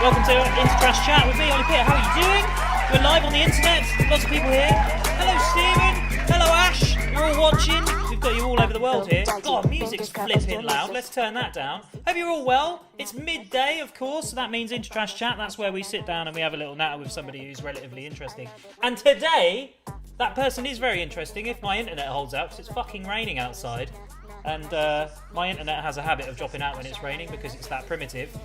welcome to InterTrash CHAT with me, Ollie Pitt. How are you doing? We're live on the internet, lots of people here. Hello Stephen, hello Ash, you're all watching. We've got you all over the world here. God, music's flipping loud, let's turn that down. Hope you're all well. It's midday, of course, so that means InterTrash CHAT. That's where we sit down and we have a little natter with somebody who's relatively interesting. And today, that person is very interesting if my internet holds out, because it's fucking raining outside. And my internet has a habit of dropping out when it's raining because it's that primitive.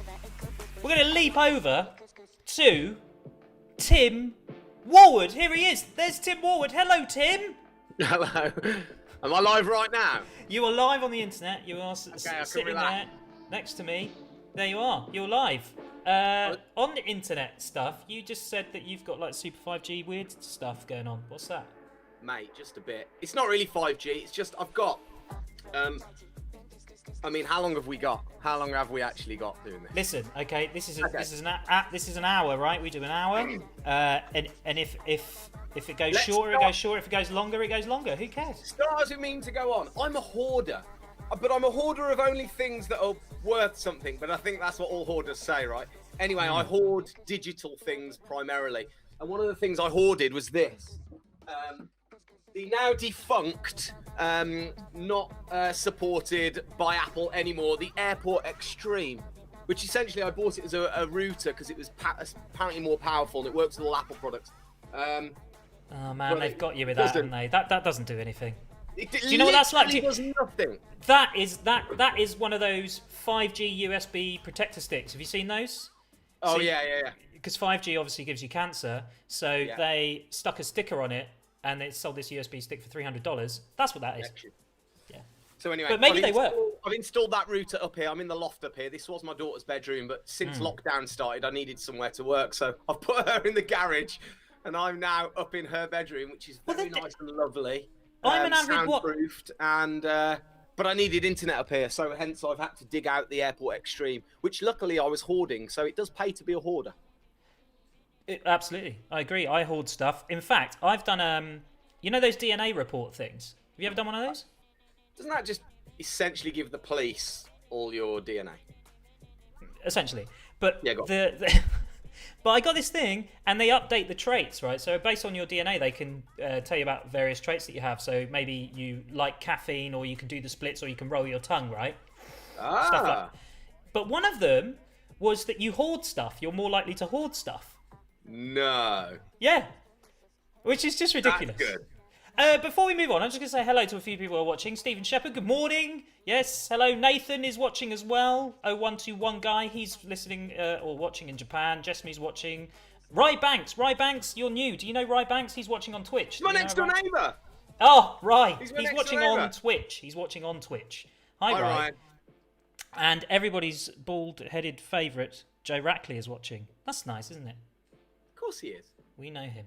We're going to leap over to Tim Warwood. Here he is. There's Tim Warwood. Hello, Tim. Hello. Am I live right now? You are live on the internet. You are sitting there next to me. There you are. You're live. On the internet stuff, you just said that you've got like Super 5G weird stuff going on. What's that? Mate, just a bit. It's not really 5G. It's just I've got... I mean, how long have we got? How long have we actually got doing this? Listen, okay, this is an hour, right? We do an hour, and if it goes shorter, it goes shorter. If it goes longer, it goes longer. Who cares? Start as we mean to go on. I'm a hoarder, but I'm a hoarder of only things that are worth something. But I think that's what all hoarders say, right? Anyway, I hoard digital things primarily, and one of the things I hoarded was this. The now defunct, not supported by Apple anymore, the Airport Extreme, which essentially I bought it as a router because it was apparently more powerful and it works with all Apple products. Oh man, they've got you with that, haven't they? That doesn't do anything. Do you know what that's like? It does nothing. That is one of those 5G USB protector sticks. Have you seen those? Oh, so, yeah. Because 5G obviously gives you cancer, so they stuck a sticker on it and they sold this USB stick for $300. That's what that is. Yeah. So anyway, but maybe they work. I've installed that router up here. I'm in the loft up here. This was my daughter's bedroom, but since lockdown started, I needed somewhere to work, so I've put her in the garage, and I'm now up in her bedroom, which is very nice and lovely. I'm an avid soundproofed, and but I needed internet up here, so hence I've had to dig out the Airport Extreme, which luckily I was hoarding, so it does pay to be a hoarder. Absolutely, I agree. I hoard stuff. In fact, I've done you know those DNA report things. Have you ever done one of those? Doesn't that just essentially give the police all your DNA? Essentially, but yeah, but I got this thing, and they update the traits, right? So based on your DNA, they can tell you about various traits that you have. So maybe you like caffeine, or you can do the splits, or you can roll your tongue, right? Stuff like that. But one of them was that you hoard stuff. You're more likely to hoard stuff. No. Yeah. Which is just ridiculous. That's good. Before we move on, I'm just going to say hello to a few people who are watching. Stephen Shepherd, good morning. Yes, hello. Nathan is watching as well. 0121 guy, he's listening or watching in Japan. Jessme's watching. Ry Banks, you're new. Do you know Ry Banks? He's watching on Twitch. My next door neighbour. Oh, Ry. He's watching on Twitch. Hi, Ry. Ryan. And everybody's bald-headed favourite, Joe Rackley, is watching. That's nice, isn't it? Of course he is. We know him.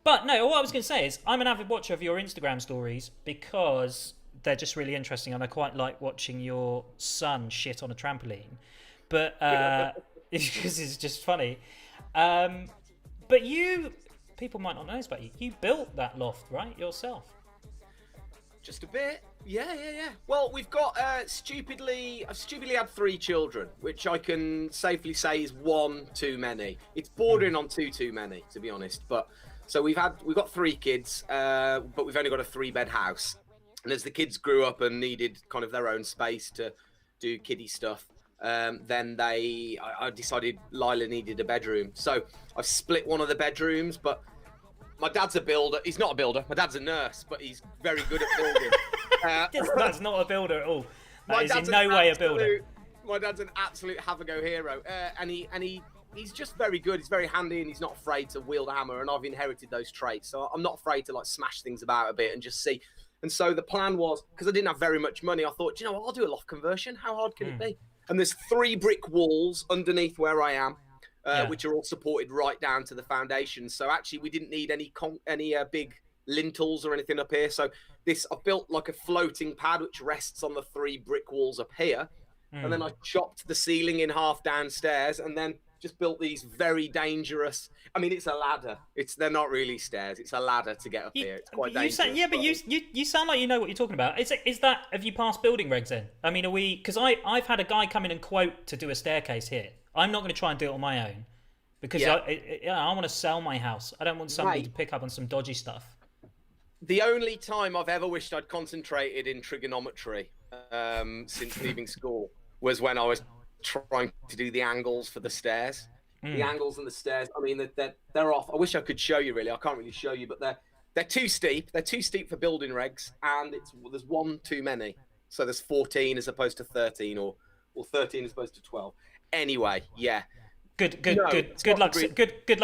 But no, what I was going to say is I'm an avid watcher of your Instagram stories because they're just really interesting, and I quite like watching your son shit on a trampoline. But because it's just funny. But people might not know this about you. You built that loft, right, yourself? Just a bit. Yeah. Well, we've got I've stupidly had 3 children, which I can safely say is one too many. It's bordering on too many, to be honest. But so we've got 3 kids, but we've only got a 3-bed house. And as the kids grew up and needed kind of their own space to do kiddie stuff, then I decided Lila needed a bedroom. So I've split one of the bedrooms, but my dad's a builder. He's not a builder. My dad's a nurse, but he's very good at building. That's not a builder at all. That is in no way a builder. My dad's an absolute have-a-go hero, and he's just very good. He's very handy, and he's not afraid to wield a hammer. And I've inherited those traits, so I'm not afraid to like smash things about a bit and just see. And so the plan was, because I didn't have very much money, I thought, you know what, I'll do a loft conversion. How hard can it be? And there's 3 brick walls underneath where I am. Which are all supported right down to the foundation. So actually, we didn't need any big lintels or anything up here. So I've built like a floating pad which rests on the 3 brick walls up here, and then I chopped the ceiling in half downstairs, and then just built these very dangerous. I mean, it's a ladder. They're not really stairs. It's a ladder to get up here. It's quite dangerous. But you sound like you know what you're talking about. Is that, have you passed building regs then? I mean, because I've had a guy come in and quote to do a staircase here. I'm not going to try and do it on my own because I want to sell my house. I don't want somebody to pick up on some dodgy stuff. The only time I've ever wished I'd concentrated in trigonometry since leaving school was when I was trying to do the angles for the stairs. The angles and the stairs, I mean, they're off. I wish I could show you, really. I can't really show you, but they're too steep. They're too steep for building regs, and there's one too many. So there's 14 as opposed to 13, or 13 as opposed to 12. Anyway, yeah. Good luck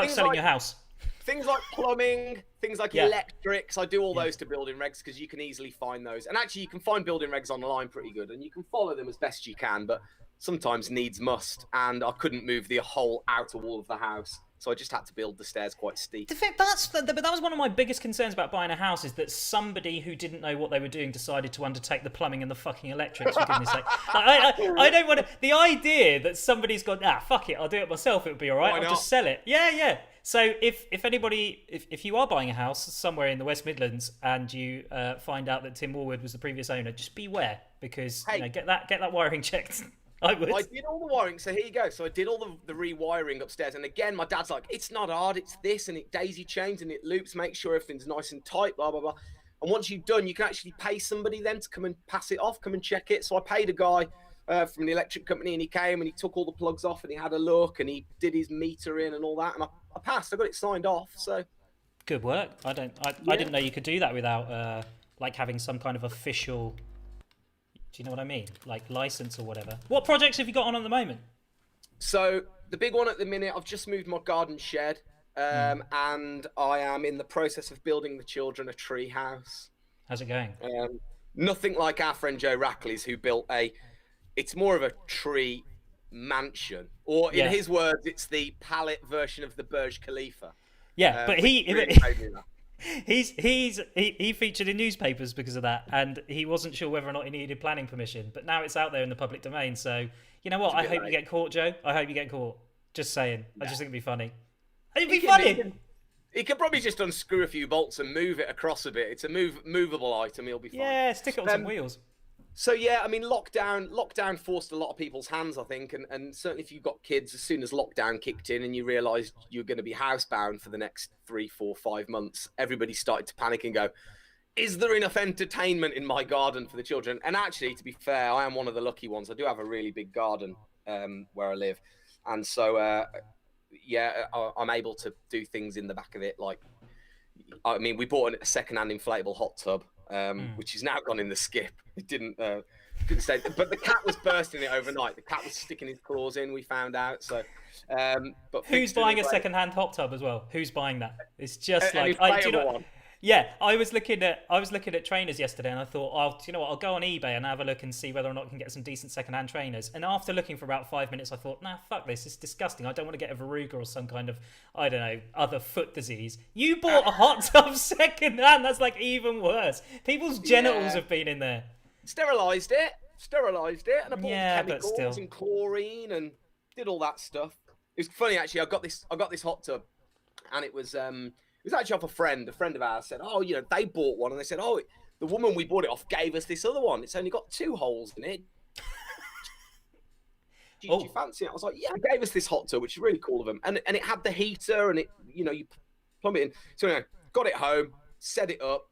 selling your house. Things like plumbing, things like electrics, I do all those to building regs because you can easily find those. And actually, you can find building regs online pretty good, and you can follow them as best you can, but sometimes needs must. And I couldn't move the whole outer wall of the house, so I just had to build the stairs quite steep. But that was one of my biggest concerns about buying a house, is that somebody who didn't know what they were doing decided to undertake the plumbing and the fucking electrics, for goodness sake. I don't want to... The idea that somebody's gone, fuck it, I'll do it myself, it'll be all right, I'll just sell it. Yeah. So if you are buying a house somewhere in the West Midlands and you find out that Tim Warwood was the previous owner, just beware, because get that wiring checked. I did all the wiring, so here you go. So I did all the rewiring upstairs, and again, my dad's like, it's not hard, it's this, and it daisy chains and it loops, make sure everything's nice and tight, blah blah blah. And once you've done, you can actually pay somebody then to come and pass it off, come and check it. So I paid a guy from the electric company, and he came and he took all the plugs off and he had a look and he did his meter in and all that, and I passed. I got it signed off. So good work. I didn't know you could do that without like having some kind of official. Do you know what I mean? Like license or whatever. What projects have you got on at the moment? So the big one at the minute, I've just moved my garden shed, and I am in the process of building the children a tree house. How's it going? Nothing like our friend Joe Rackley's, who built it's more of a tree mansion, or in his words, it's the pallet version of the Burj Khalifa. Yeah, but he featured in newspapers because of that, and he wasn't sure whether or not he needed planning permission. But now it's out there in the public domain, so you know what? I hope you get caught, Joe. I hope you get caught. Just saying. I just think it'd be funny. It'd be funny. He could probably just unscrew a few bolts and move it across a bit. It's a movable item. He'll be fine. Yeah, stick it on some wheels. So yeah, I mean, lockdown forced a lot of people's hands, I think, and certainly if you've got kids, as soon as lockdown kicked in and you realised you're going to be housebound for the next 3, 4, 5 months, everybody started to panic and go, is there enough entertainment in my garden for the children? And actually, to be fair, I am one of the lucky ones. I do have a really big garden where I live, and so I'm able to do things in the back of it. Like, I mean, we bought a second-hand inflatable hot tub, which is now gone in the skip. It didn't stay, but the cat was bursting it overnight. The cat was sticking his claws in. We found out. So, but who's buying a second-hand hot tub as well? Who's buying that? It's just do you know, one. Yeah, I was looking at trainers yesterday, and I thought, do you know what? I'll go on eBay and have a look and see whether or not I can get some decent second-hand trainers. And after looking for about 5 minutes, I thought, nah, fuck this. It's disgusting. I don't want to get a verruga or some kind of, I don't know, other foot disease. You bought a hot tub second-hand. That's like even worse. People's genitals have been in there. Sterilized it, and I bought chemicals and chlorine and did all that stuff. It was funny actually. I got this hot tub, and it was actually off a friend of ours said, oh, you know, they bought one, and they said, oh, the woman we bought it off gave us this other one. It's only got 2 holes in it. Do you fancy it? I was like, yeah, they gave us this hot tub, which is really cool of them, and it had the heater, and it, you know, you plumb it in. So anyway, got it home, set it up,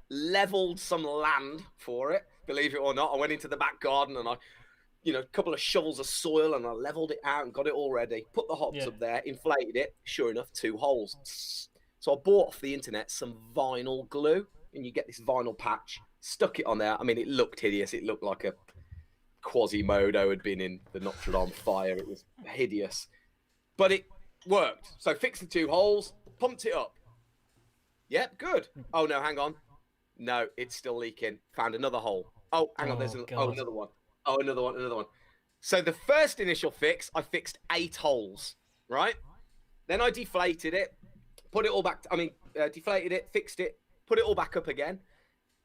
leveled some land for it. Believe it or not, I went into the back garden and a couple of shovels of soil, and I leveled it out and got it all ready. Put the hot tub there, inflated it. Sure enough, 2 holes. So I bought off the internet some vinyl glue, and you get this vinyl patch, stuck it on there. I mean, it looked hideous. It looked like a Quasimodo had been in the Notre Dame fire. It was hideous, but it worked. So fixed the 2 holes, pumped it up. Yep, good. Oh no, hang on. No, it's still leaking. Found another hole. Oh, hang on. There's another one. Oh, another one. So the first initial fix, I fixed 8 holes, right? Then I deflated it, put it all back. Deflated it, fixed it, put it all back up again.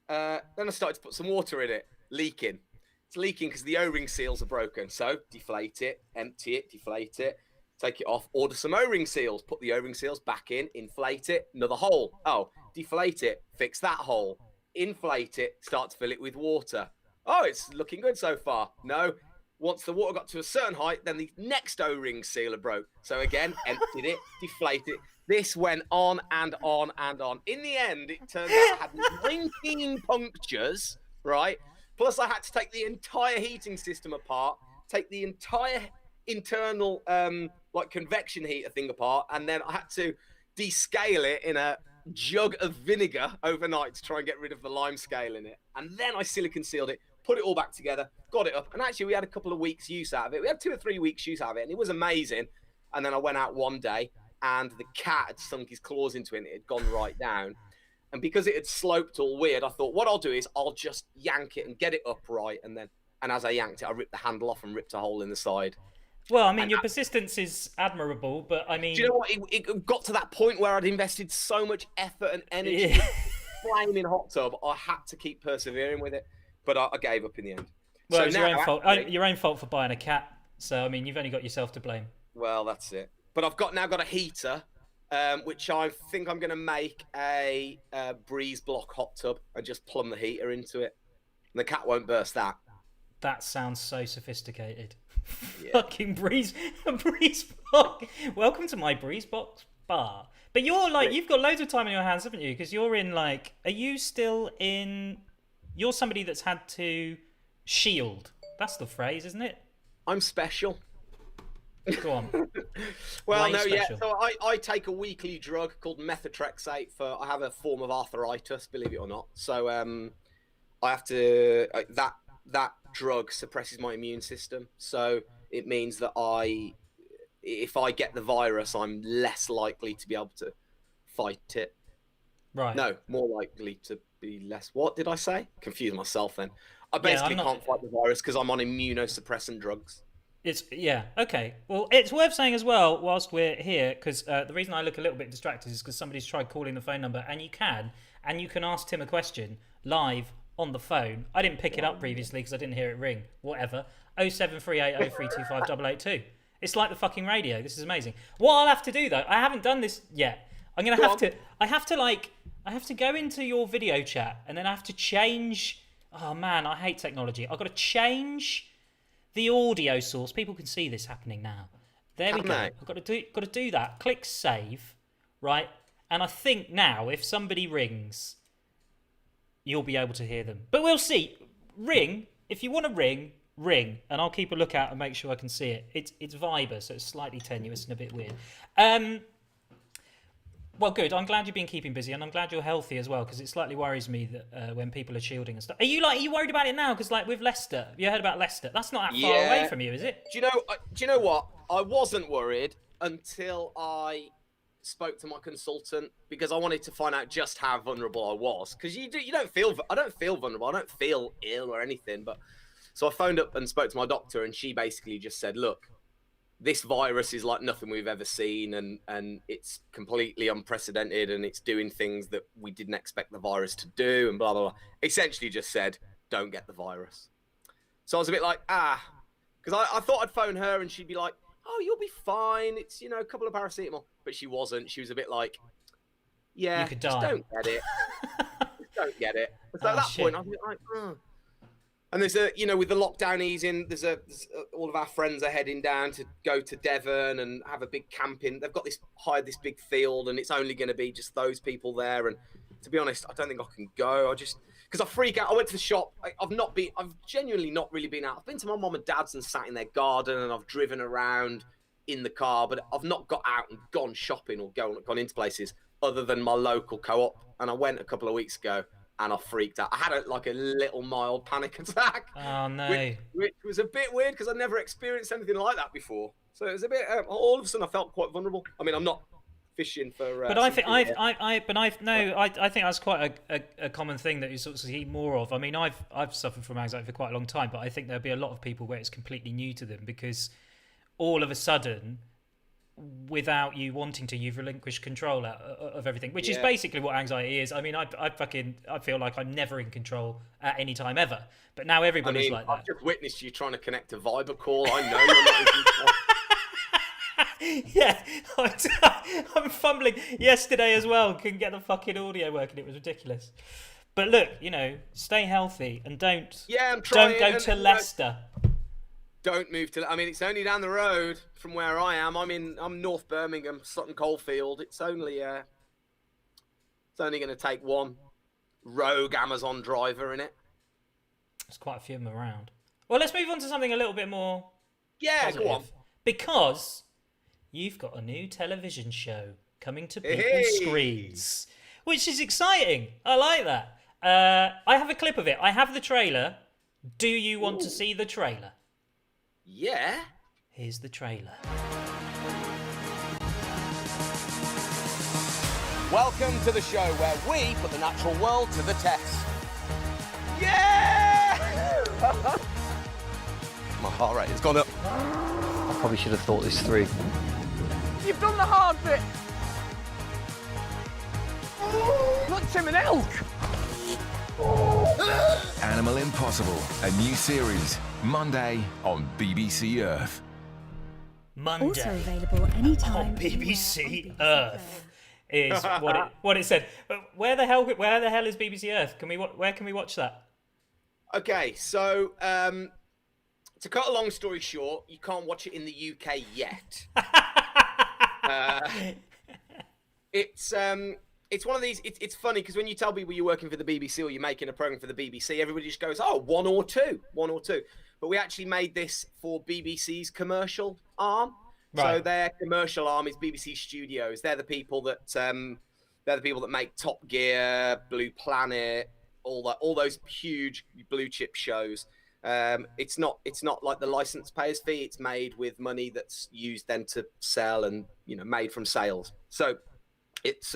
Then I started to put some water in it, leaking. It's leaking because the O-ring seals are broken. So deflate it, empty it, deflate it. take it off, order some O-ring seals, put the O-ring seals back in, inflate it, another hole. Oh, deflate it, fix that hole, inflate it, start to fill it with water. Oh, it's looking good so far. No, once the water got to a certain height, then the next O-ring sealer broke. So again, emptied it, deflated it. This went on and on and on. In the end, it turned out I had 19 punctures, right? Plus I had to take the entire heating system apart, take the entire internal like convection heater thing apart, and then I had to descale it in a jug of vinegar overnight to try and get rid of the lime scale in it. And then I silicone sealed it, put it all back together, got it up, and actually we had a couple of weeks use out of it. We had 2 or 3 weeks use out of it, and it was amazing. And then I went out one day, and the cat had sunk his claws into it, and it had gone right down. And because it had sloped all weird, I thought what I'll do is I'll just yank it and get it upright. And as I yanked it, I ripped the handle off and ripped a hole in the side. Well, I mean, your persistence is admirable, but I mean... Do you know what? It got to that point where I'd invested so much effort and energy in flaming hot tub, I had to keep persevering with it. But I gave up in the end. Well, so it was your own fault. Your own fault for buying a cat. So, I mean, you've only got yourself to blame. Well, that's it. But I've now got a heater, which I think I'm going to make a breeze block hot tub and just plumb the heater into it. And the cat won't burst that. That sounds so sophisticated. Yeah. Fucking breeze block. Welcome to my breeze box bar. But you're like, you've got loads of time on your hands, haven't you? Because you're in like, are you still in? You're somebody that's had to shield. That's the phrase, isn't it? I'm special. Go on. Well, no, yeah. So I take a weekly drug called methotrexate for. I have a form of arthritis, believe it or not. So I have to that drug suppresses my immune system, so it means that if I get the virus, I'm less likely to be able to fight it. Right. No, more likely to be less. What did I say? Confuse myself then. I basically can't fight the virus because I'm on immunosuppressant drugs. Okay. Well, it's worth saying as well, whilst we're here, because the reason I look a little bit distracted is because somebody's tried calling the phone number, and you can ask Tim a question live on the phone. I didn't pick it up previously because I didn't hear it ring. Whatever. 07380325882. It's like the fucking radio. This is amazing. What I'll have to do though, I haven't done this yet. I have to go into your video chat, and then I have to change. Oh man, I hate technology. I've got to change the audio source. People can see this happening now. There we go. I've got to do that. Click save, right? And I think now if somebody rings, you'll be able to hear them. But we'll see. Ring. If you want to ring, and I'll keep a lookout and make sure I can see it. It's Viber, so it's slightly tenuous and a bit weird. Well, good. I'm glad you've been keeping busy, and I'm glad you're healthy as well, because it slightly worries me that when people are shielding and stuff. Are you worried about it now? Because like with Leicester, have you heard about Leicester? That's not that far away from you, is it? Do you know what? I wasn't worried until I spoke to my consultant, because I wanted to find out just how vulnerable I was. Because I don't feel vulnerable. I don't feel ill or anything. But so I phoned up and spoke to my doctor, and she basically just said, "Look, this virus is like nothing we've ever seen, and it's completely unprecedented, and it's doing things that we didn't expect the virus to do, and blah, blah, blah." Essentially just said, don't get the virus. So I was a bit like, because I thought I'd phone her and she'd be like, "Oh, you'll be fine. It's, a couple of paracetamol." But she wasn't. She was a bit like, "Yeah, you could just die. Don't get it. Just don't get it." So at that point, I was like, And there's with the lockdown easing, there's all of our friends are heading down to go to Devon and have a big camping. They've got hired this big field, and it's only going to be just those people there. And to be honest, I don't think I can go. Because I freak out. I went to the shop. I've genuinely not really been out. I've been to my mum and dad's and sat in their garden, and I've driven around in the car, but I've not got out and gone shopping or gone into places other than my local co-op. And I went a couple of weeks ago, and I freaked out. I had a little mild panic attack. Oh no! Which was a bit weird because I'd never experienced anything like that before. So it was a bit. All of a sudden, I felt quite vulnerable. I mean, I'm not fishing for. But I think I think that's quite a common thing that you sort of see more of. I mean, I've suffered from anxiety for quite a long time, but I think there'll be a lot of people where it's completely new to them, because all of a sudden, without you wanting to, you've relinquished control of everything, which is basically what anxiety is. I mean, I feel like I'm never in control at any time ever, but now everybody's like that. I've just witnessed you trying to connect a Viber call. I know you're not in control. Yeah, I'm fumbling yesterday as well. Couldn't get the fucking audio working. It was ridiculous. But look, stay healthy and don't I'm trying. Don't go to Leicester. Don't move to. I mean, it's only down the road from where I am. I'm North Birmingham, Sutton Coldfield. It's only going to take one rogue Amazon driver in it. There's quite a few of them around. Well, let's move on to something a little bit more. Yeah, positive. go on. Because you've got a new television show coming to people's screens, which is exciting. I like that. I have a clip of it. I have the trailer. Do you want to see the trailer? Yeah. Here's the trailer. Welcome to the show where we put the natural world to the test. Yeah! My heart rate has gone up. I probably should have thought this through. You've done the hard bit. Look, Tim, an elk. Animal Impossible, a new series, Monday on BBC Earth. Monday. Also available anytime on BBC Earth. Is what it said. Where the hell is BBC Earth? Where can we watch that? Okay, so to cut a long story short, you can't watch it in the UK yet. It's one of these. It's funny because when you tell people you're working for the BBC or you're making a program for the BBC, everybody just goes, "Oh, one or two." But we actually made this for BBC's commercial arm. Right. So their commercial arm is BBC Studios. They're the people that make Top Gear, Blue Planet, all those huge blue chip shows. It's not like the license payers fee. It's made with money that's used then to sell and made from sales. So it's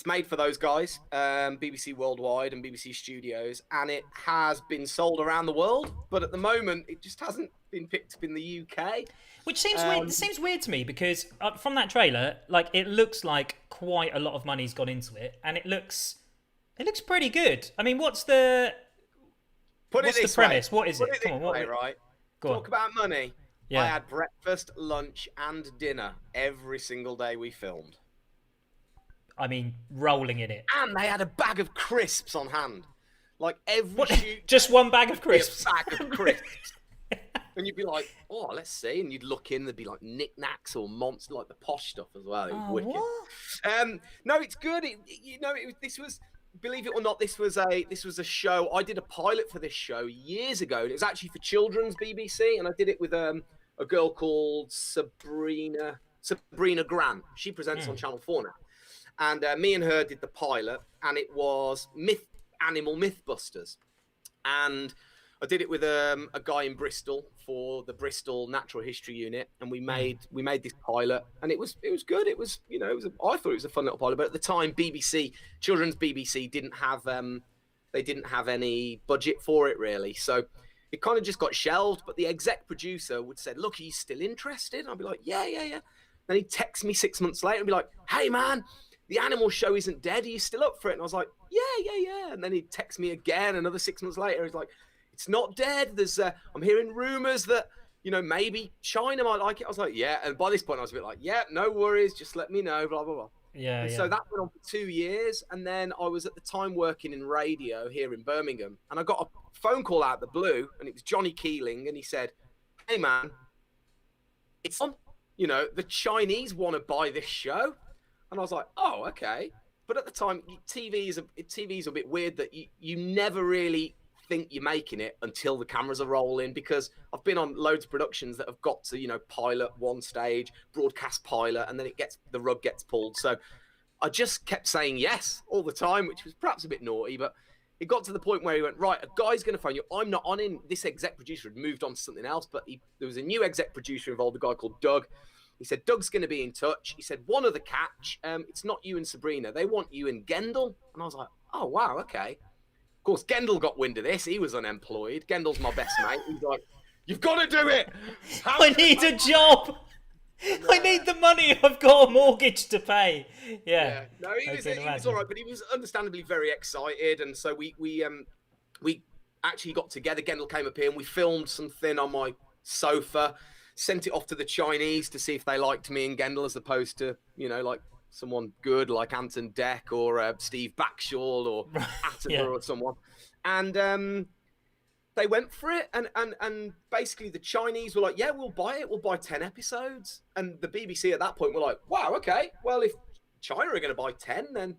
made for those guys, BBC Worldwide and BBC Studios, and it has been sold around the world. But at the moment, it just hasn't been picked up in the UK. Which seems weird. It seems weird to me because from that trailer, it looks like quite a lot of money's gone into it, and it looks pretty good. I mean, what's the premise? What is it? Come on, right? Talk about money. Yeah. I had breakfast, lunch, and dinner every single day we filmed. I mean, rolling in it. And they had a bag of crisps on hand. Like every shoot. Just one bag of crisps. A bag of crisps. And you'd be like, oh, let's see. And you'd look in, there'd be like knickknacks or monster, like the posh stuff as well. It was wicked. What? No, it's good. This was, believe it or not, this was a show. I did a pilot for this show years ago. It was actually for children's BBC, and I did it with a girl called Sabrina Grant. She presents on Channel 4 now. And me and her did the pilot, and it was Animal Mythbusters. And I did it with a guy in Bristol for the Bristol Natural History Unit, and we made this pilot, and it was good. It was I thought it was a fun little pilot, but at the time children's BBC didn't have any budget for it really, so it kind of just got shelved. But the exec producer would say, "Look, are you still interested?" And I'd be like, "Yeah." Then he'd text me 6 months later and be like, "Hey man, the animal show isn't dead. Are you still up for it?" And I was like, "Yeah." And then he'd text me again another 6 months later. He's like, "It's not dead. There's I'm hearing rumors that maybe China might like it." I was like, "Yeah." And by this point, I was a bit like, "Yeah, no worries. Just let me know." Blah blah blah. Yeah. So that went on for 2 years, and then I was at the time working in radio here in Birmingham, and I got a phone call out of the blue, and it was Johnny Keeling, and he said, "Hey man, it's on. The Chinese want to buy this show." And I was like, "Oh, okay." But at the time, TV is a bit weird that you never really think you're making it until the cameras are rolling, because I've been on loads of productions that have got to pilot one stage, broadcast pilot, and then the rug gets pulled. So I just kept saying yes all the time, which was perhaps a bit naughty, but it got to the point where he went, "Right, a guy's going to phone you. I'm not on in." This exec producer had moved on to something else, but there was a new exec producer involved, a guy called Doug. He said, "Doug's going to be in touch." He said, "One other catch. It's not you and Sabrina. They want you and Gendel." And I was like, "Oh, wow, okay." Of course, Gendel got wind of this. He was unemployed. Gendel's my best mate. He's like, "You've got to do it. I need a job. I need the money. I've got a mortgage to pay." Yeah. No, he was all right, but he was understandably very excited. And so we actually got together. Gendel came up here and we filmed something on my sofa, sent it off to the Chinese to see if they liked me and Gendel as opposed to, like someone good like Anton Deck or Steve Backshall or Attenborough or someone. And they went for it. And basically the Chinese were like, yeah, we'll buy it. We'll buy 10 episodes. And the BBC at that point were like, wow, okay. Well, if China are going to buy 10, then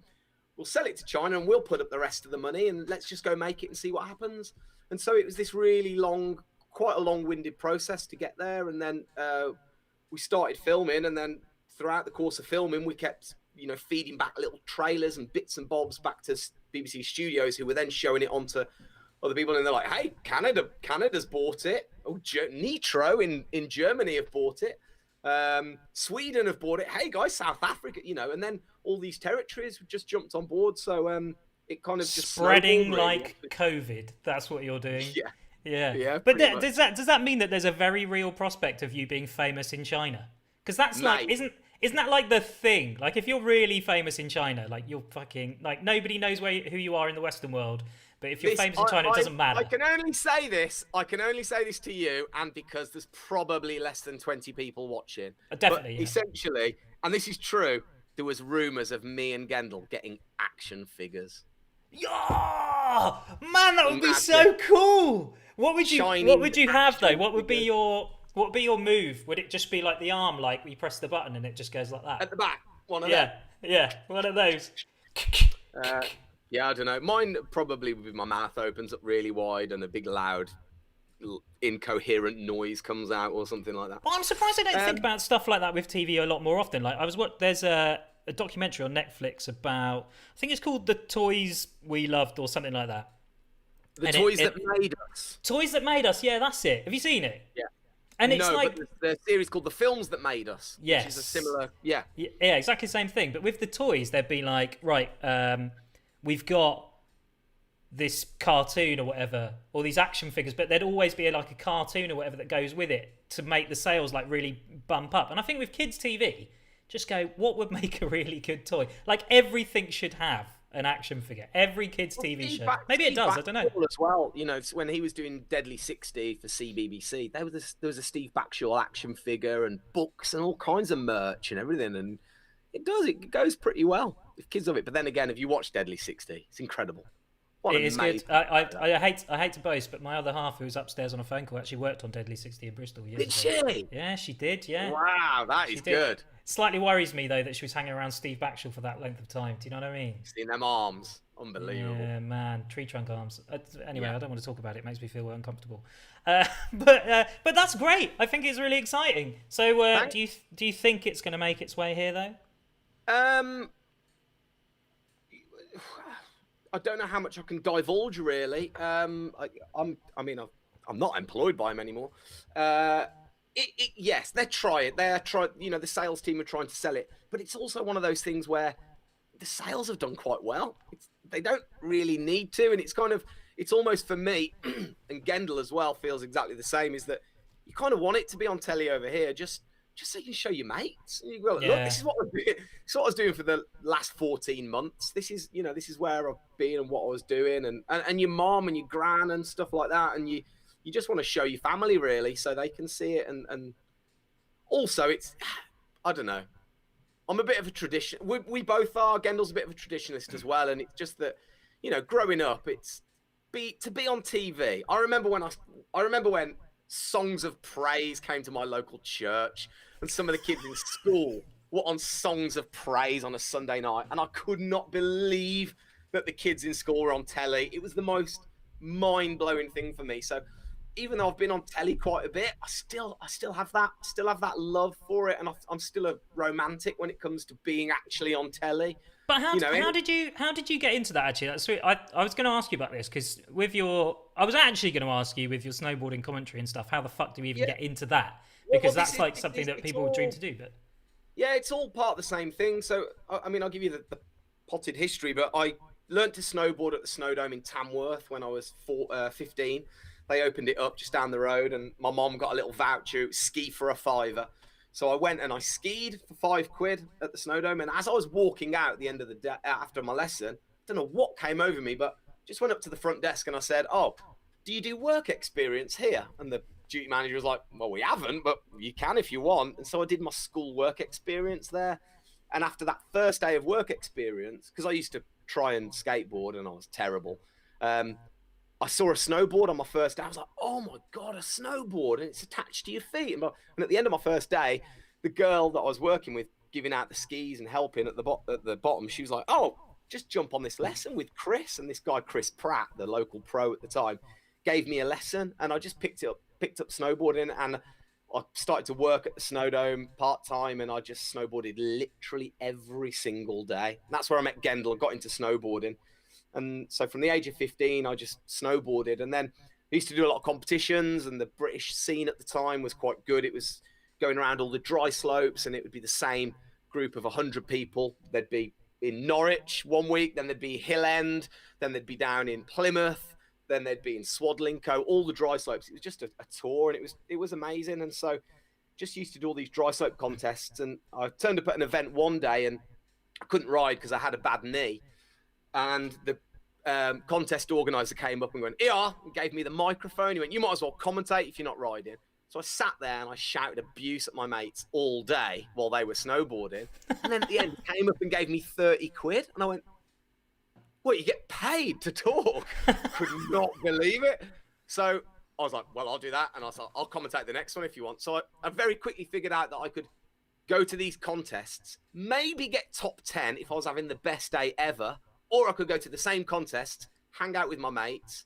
we'll sell it to China and we'll put up the rest of the money and let's just go make it and see what happens. And so it was this really quite a long-winded process to get there. And then we started filming, and then throughout the course of filming, we kept, feeding back little trailers and bits and bobs back to BBC Studios, who were then showing it on to other people. And they're like, hey, Canada's bought it. Oh, Nitro in Germany have bought it. Sweden have bought it. Hey, guys, South Africa, and then all these territories just jumped on board. So it kind of just spreading like COVID. That's what you're doing. Yeah. But does that mean that there's a very real prospect of you being famous in China? Because that's like, isn't that like the thing? Like, if you're really famous in China, like you're fucking like nobody knows who you are in the Western world. But if you're famous in China, it doesn't matter. I can only say this to you, and because there's probably less than 20 people watching. Definitely. But essentially, and this is true, there was rumours of me and Gendel getting action figures. Yeah, man, that would be so cool. What would you have though? What would be your move? Would it just be like the arm, like you press the button and it just goes like that? At the back, one of them. Yeah, one of those. Yeah, I don't know. Mine probably would be my mouth opens up really wide and a big loud incoherent noise comes out or something like that. Well, I'm surprised I don't think about stuff like that with TV a lot more often. Like there's a documentary on Netflix about, I think it's called The Toys We Loved or something like that. Toys That Made Us. Toys That Made Us, yeah, that's it. Have you seen it? Yeah. And it's like but there's a series called The Films That Made Us. Yes. Which is a similar, yeah, exactly the same thing. But with the toys, they'd be like, right, we've got this cartoon or whatever, or these action figures, but there'd always be like a cartoon or whatever that goes with it to make the sales like really bump up. And I think with kids' TV, just go, what would make a really good toy? Like everything should have an action figure. Every kids' TV show. Maybe it does. I don't know. As well, when he was doing Deadly 60 for CBBC, there was a Steve Backshall action figure and books and all kinds of merch and everything, and it goes pretty well if kids love it. But then again, if you watch Deadly 60, it's incredible. It is good. I hate to boast, but my other half, who was upstairs on a phone call, actually worked on Deadly 60 in Bristol years ago. Did she? Yeah, she did. Yeah. Wow, that is good. Slightly worries me though that she was hanging around Steve Backshall for that length of time. Do you know what I mean? Seeing them arms, unbelievable. Yeah, man, tree trunk arms. Anyway, I don't want to talk about it. It makes me feel uncomfortable. But that's great. I think it's really exciting. So, do you think it's going to make its way here though? I don't know how much I can divulge really. I'm not employed by them anymore. Yes, they're trying. The sales team are trying to sell it, but it's also one of those things where the sales have done quite well. They don't really need to, and it's almost for me, and Gendel as well feels exactly the same. Is that you kind of want it to be on telly over here, just so you can show your mates. And you go, look, this is what I was doing for the last 14 months. This is where I've been and what I was doing, and your mom and your gran and stuff like that, and you just want to show your family really so they can see it, and also it's, I don't know, I'm a bit of a tradition. We both are. Gendel's a bit of a traditionalist as well, and it's just that, growing up, to be on TV. I remember when Songs of Praise came to my local church, and some of the kids in school were on Songs of Praise on a Sunday night, and I could not believe that the kids in school were on telly. It was the most mind-blowing thing for me. So even though I've been on telly quite a bit, I still have that love for it, and I'm still a romantic when it comes to being actually on telly. But how did you get into that actually? That's sweet. I was going to ask you about this because I was actually going to ask you with your snowboarding commentary and stuff. How the fuck do you even get into that? Because that's like something that people would dream to do. But yeah, it's all part of the same thing. So I mean, I'll give you the potted history, but I learned to snowboard at the Snowdome in Tamworth when I was 15. They opened it up just down the road, and my mom got a little voucher, ski for a £5. So I went and I skied for £5 at the Snowdome. And as I was walking out at the end of the day after my lesson, I don't know what came over me, but just went up to the front desk and I said, "Oh, do you do work experience here?" And the duty manager was like, well, we haven't, but you can if you want. And so I did my school work experience there. And after that first day of work experience, because I used to try and skateboard and I was terrible, I saw a snowboard on my first day. I was like, oh my God, a snowboard, and it's attached to your feet. And at the end of my first day, the girl that I was working with, giving out the skis and helping at the bottom, she was like, oh, just jump on this lesson with Chris. And this guy, Chris Pratt, the local pro at the time, gave me a lesson, and I just picked up snowboarding, and I started to work at the Snowdome part-time, and I just snowboarded literally every single day. And that's where I met Gendel and got into snowboarding. And so from the age of 15, I just snowboarded. And then I used to do a lot of competitions, and the British scene at the time was quite good. It was going around all the dry slopes, and it would be the same group of 100 people. They'd be in Norwich one week, then they'd be Hill End, then they'd be down in Plymouth, then they'd be in Swadlincoe, all the dry slopes. It was just a tour, and it was amazing. And so just used to do all these dry slope contests. And I turned up at an event one day, and I couldn't ride because I had a bad knee. And the contest organizer came up and went, "Here," and gave me the microphone. He went, "You might as well commentate if you're not riding." So I sat there and I shouted abuse at my mates all day while they were snowboarding. And then at the end, he came up and gave me 30 quid. And I went, "What, you get paid to talk?" Could not believe it. So I was like, well, I'll do that. And I was like, I'll commentate the next one if you want. So I very quickly figured out that I could go to these contests, maybe get top 10 if I was having the best day ever, or I could go to the same contest, hang out with my mates,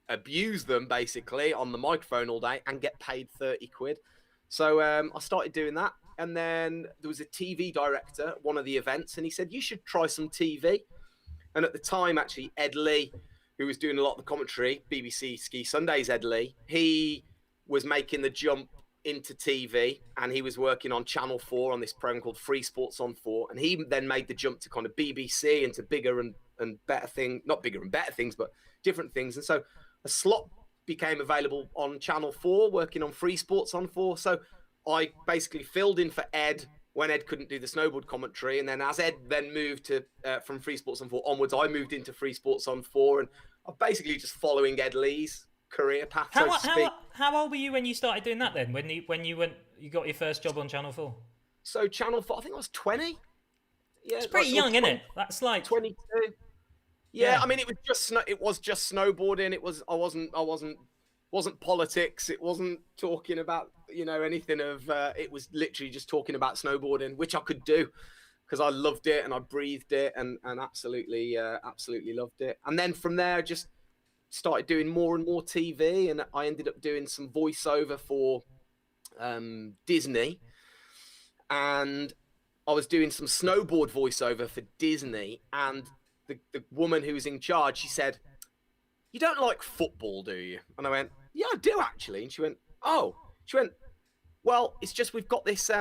abuse them basically on the microphone all day, and get paid 30 quid. So I started doing that. And then there was a TV director at one of the events, and he said, "You should try some TV." And at the time, actually, Ed Lee, who was doing a lot of the commentary, BBC Ski Sundays, Ed Lee, he was making the jump into TV, and he was working on Channel 4 on this program called Free Sports on 4. And he then made the jump to kind of BBC and to bigger and better things, not bigger and better things, but different things. And so a slot became available on Channel 4, working on Free Sports on 4. So I basically filled in for Ed when Ed couldn't do the snowboard commentary. And then as Ed then moved to from Free Sports on 4 onwards, I moved into Free Sports on 4. And I'm basically just following Ed Lee's career path, so to speak. How old were you when you started doing that then? When you got your first job on Channel 4? So Channel 4, I think I was 20. Yeah, it's pretty young, isn't it? That's like 22. Yeah, I mean, it was just snowboarding. I wasn't politics. It wasn't talking about anything of. It was literally just talking about snowboarding, which I could do because I loved it and I breathed it and absolutely loved it. And then from there, just started doing more and more TV, and I ended up doing some voiceover for Disney, and I was doing some snowboard voiceover for Disney, and the woman who was in charge, she said, "You don't like football, do you?" And I went, "Yeah, I do actually." And she went, "Oh." She went, "Well, it's just we've got this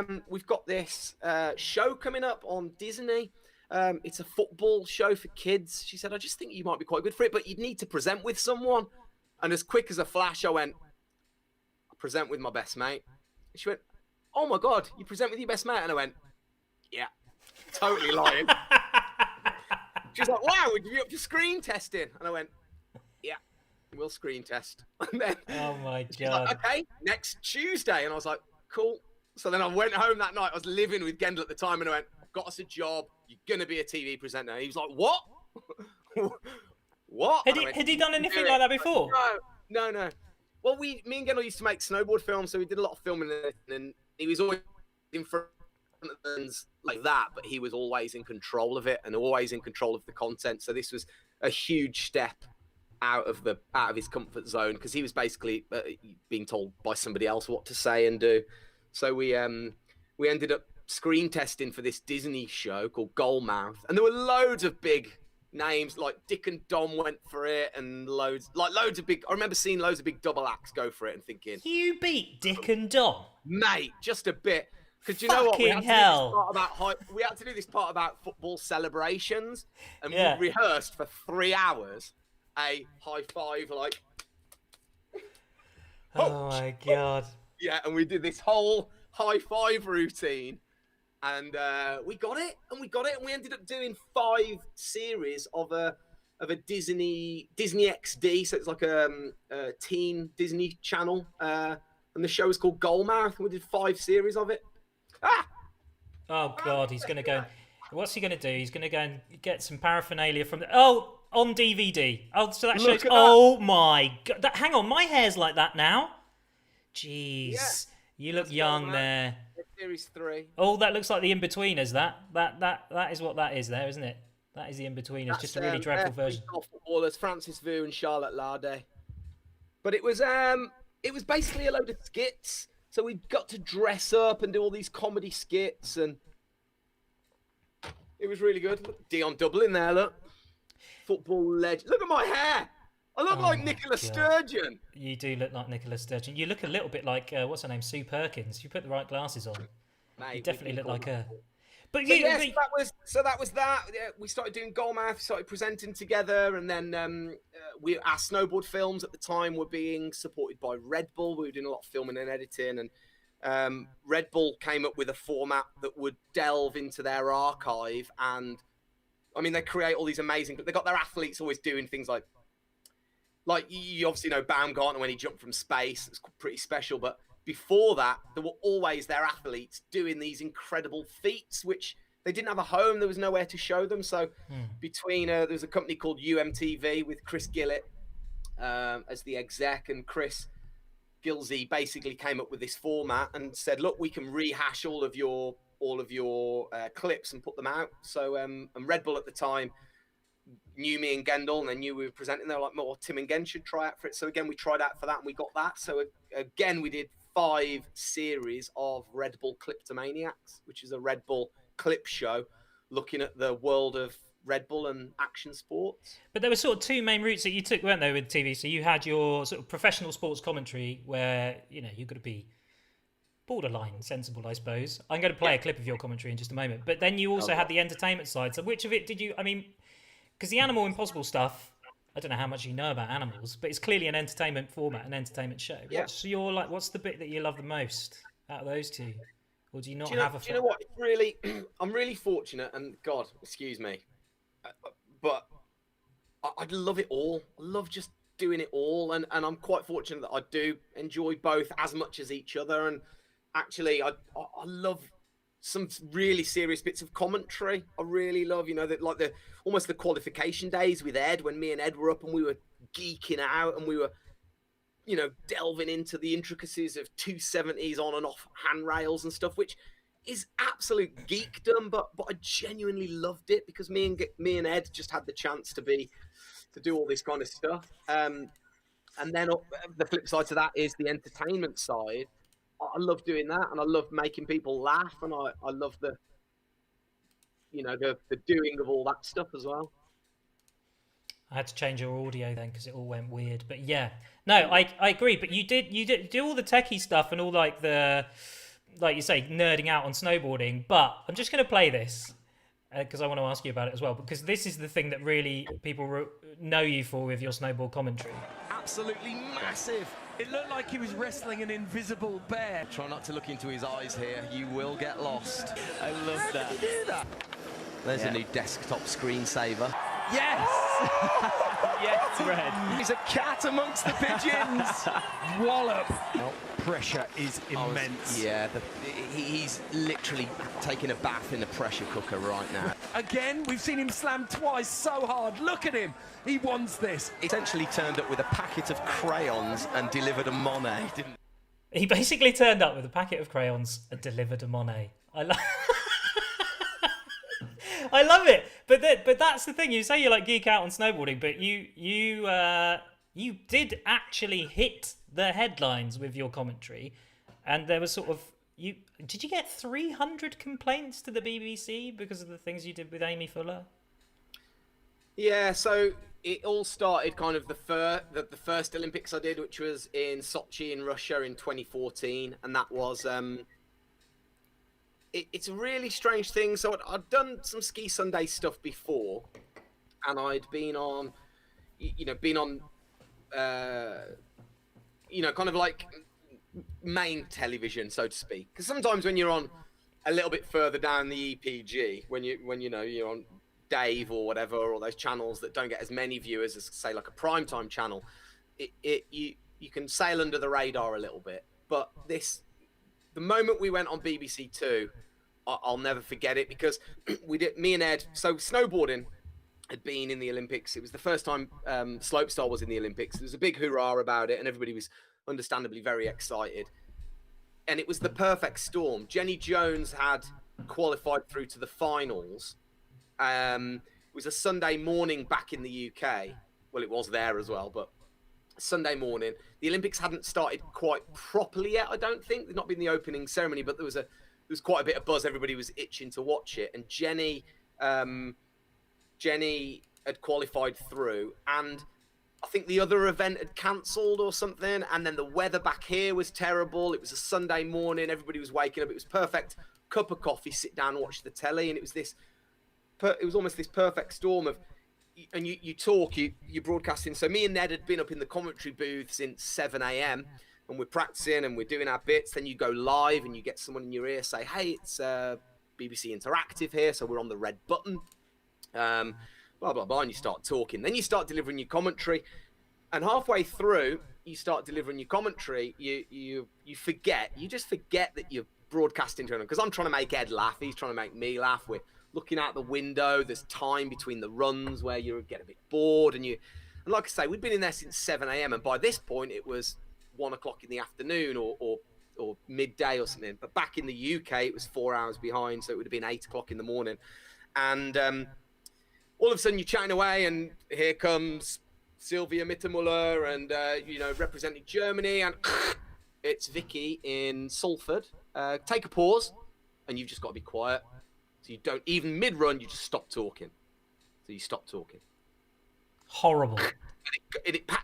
show coming up on Disney. It's a football show for kids." She said, "I just think you might be quite good for it, but you'd need to present with someone." And as quick as a flash, I went, "I present with my best mate." And she went, "Oh my God, you present with your best mate?" And I went, "Yeah, totally lying." She was like, "Wow, would you be up for screen testing?" And I went, "Yeah, we'll screen test." And then oh my God. She's like, "Okay, next Tuesday." And I was like, "Cool." So then I went home that night. I was living with Gendel at the time, and I went, "I've got us a job. You're going to be a TV presenter." And he was like, "What?" "What?" Had he done anything like that before? No. Well, me and Gendel used to make snowboard films, so we did a lot of filming, and he was always in front of things like that, but he was always in control of it and always in control of the content. So this was a huge step out of his comfort zone, because he was basically being told by somebody else what to say and do. So we ended up screen testing for this Disney show called Goalmouth, and there were loads of big names, like Dick and Dom went for it, and loads of big. I remember seeing loads of big double acts go for it and thinking, "You beat Dick and Dom, mate, just a bit." Because you know what? We had to do this part about football celebrations, and we rehearsed for 3 hours. A high five, like. Oh my God. Yeah, and we did this whole high five routine, and we got it, and we ended up doing 5 series of a Disney XD, so it's like a teen Disney Channel and the show was called Goalmouth. We did 5 series of it. Ah! Oh God, he's going to go. What's he going to do? He's going to go and get some paraphernalia from the. Oh, on DVD. Oh, so that shows. Oh my God! Hang on, my hair's like that now. Jeez, Yeah. you look young there. Series 3. Oh, that looks like the In-Betweeners. That is what that is there, isn't it? That is the In-Betweeners. Just a really dreadful version. Footballers, Francis Vu and Charlotte Larde. But it was basically a load of skits. So we got to dress up and do all these comedy skits, and it was really good. Look, Dion Dublin there, look. Football legend. Look at my hair. I look like Nicola Sturgeon. You do look like Nicola Sturgeon. You look a little bit like what's her name, Sue Perkins. You put the right glasses on. Mate, you definitely look like her. But so that was that. Yeah, we started doing Goalmouth, started presenting together, and then our snowboard films at the time were being supported by Red Bull. We were doing a lot of filming and editing, and Red Bull came up with a format that would delve into their archive, and I mean they create all these amazing. They got their athletes always doing things like you obviously know Baumgartner when he jumped from space. It's pretty special, but before that, there were always their athletes doing these incredible feats, which they didn't have a home. There was nowhere to show them. So between, there was a company called UMTV with Chris Gillett as the exec, and Chris Gilsey basically came up with this format and said, look, we can rehash all of your clips and put them out. So, and Red Bull at the time knew me and Gendel, and they knew we were presenting. They were like, well, Tim and Gen should try out for it. So again, we tried out for that and we got that. So again, we did 5 series of Red Bull Cliptomaniacs, which is a Red Bull clip show looking at the world of Red Bull and action sports. But there were sort of 2 main routes that you took, weren't there, with TV? So you had your sort of professional sports commentary where, you've got to be borderline sensible, I suppose. I'm going to play a clip of your commentary in just a moment. But then you also had the entertainment side. So which of it did you, because the Animal Impossible stuff, I don't know how much you know about animals, but it's clearly an entertainment format, an entertainment show. Yeah. What's the bit that you love the most out of those 2? Or do you not have a... Do you know what? It's really, I'm really fortunate, and God, excuse me, but I love it all. I love just doing it all, and I'm quite fortunate that I do enjoy both as much as each other. And actually, I love some really serious bits of commentary. I really love, almost the qualification days with Ed, when me and Ed were up and we were geeking out and we were, delving into the intricacies of 270s on and off handrails and stuff, which is absolute geekdom, but I genuinely loved it because me and Ed just had the chance to do all this kind of stuff. And then the flip side to that is the entertainment side. I love doing that, and I love making people laugh, and I love the doing of all that stuff as well. I had to change your audio then because it all went weird. But yeah, no, I agree. But you did do all the techie stuff and all like you say, nerding out on snowboarding. But I'm just going to play this because I want to ask you about it as well, because this is the thing that really people know you for with your snowboard commentary. Absolutely massive. It looked like he was wrestling an invisible bear. Try not to look into his eyes here. You will get lost. I love that. How did you do that? There's a new desktop screensaver. Yes! Yes, Red. He's a cat amongst the pigeons. Wallop. Oh, pressure is immense. He's literally taking a bath in a pressure cooker right now. Again, we've seen him slam twice so hard. Look at him. He wants this. He essentially turned up with a packet of crayons and delivered a Monet, didn't he? He basically turned up with a packet of crayons and delivered a Monet. I love it, but that's the thing. You say you geek out on snowboarding, but you did actually hit the headlines with your commentary, and there was did you get 300 complaints to the BBC because of the things you did with Amy Fuller? Yeah, so it all started kind of the first Olympics I did, which was in Sochi in Russia in 2014, and that was it's a really strange thing. So I'd done some Ski Sunday stuff before, and I'd been on, kind of like main television, so to speak. Because sometimes when you're on a little bit further down the EPG, when you're on Dave or whatever, or those channels that don't get as many viewers as, say, like a primetime channel, you can sail under the radar a little bit. But the moment we went on BBC Two, I'll never forget it, because me and Ed. So snowboarding had been in the Olympics. It was the first time slopestyle was in the Olympics. There was a big hurrah about it, and everybody was understandably very excited. And it was the perfect storm. Jenny Jones had qualified through to the finals. It was a Sunday morning back in the UK. Well, it was there as well, but Sunday morning. The Olympics hadn't started quite properly yet, I don't think. There'd not been the opening ceremony, but there was quite a bit of buzz. Everybody was itching to watch it. And Jenny had qualified through, and I think the other event had cancelled or something, and then the weather back here was terrible. It was a Sunday morning, everybody was waking up. It was perfect cup of coffee, sit down and watch the telly, and it was almost this perfect storm of, and you're broadcasting. So me and Ned had been up in the commentary booth since 7 a.m. and we're practicing and we're doing our bits. Then you go live and you get someone in your ear say, hey, it's BBC Interactive here, so we're on the red button. Blah, blah, blah, and you start talking. Then you start delivering your commentary. And halfway through, you start delivering your commentary, you just forget that you're broadcasting to him. Because I'm trying to make Ed laugh, he's trying to make me laugh. We're looking out the window, there's time between the runs where you get a bit bored. And like I say, we'd been in there since 7 a.m. and by this point, it was 1 o'clock in the afternoon or midday or something. But back in the UK, it was 4 hours behind, so it would have been 8 o'clock in the morning. And all of a sudden you're chatting away and here comes Sylvia Mittermuller and, representing Germany, and it's Vicky in Salford. Take a pause and you've just got to be quiet. So you don't, even mid-run, you just stop talking. So you stop talking. Horrible.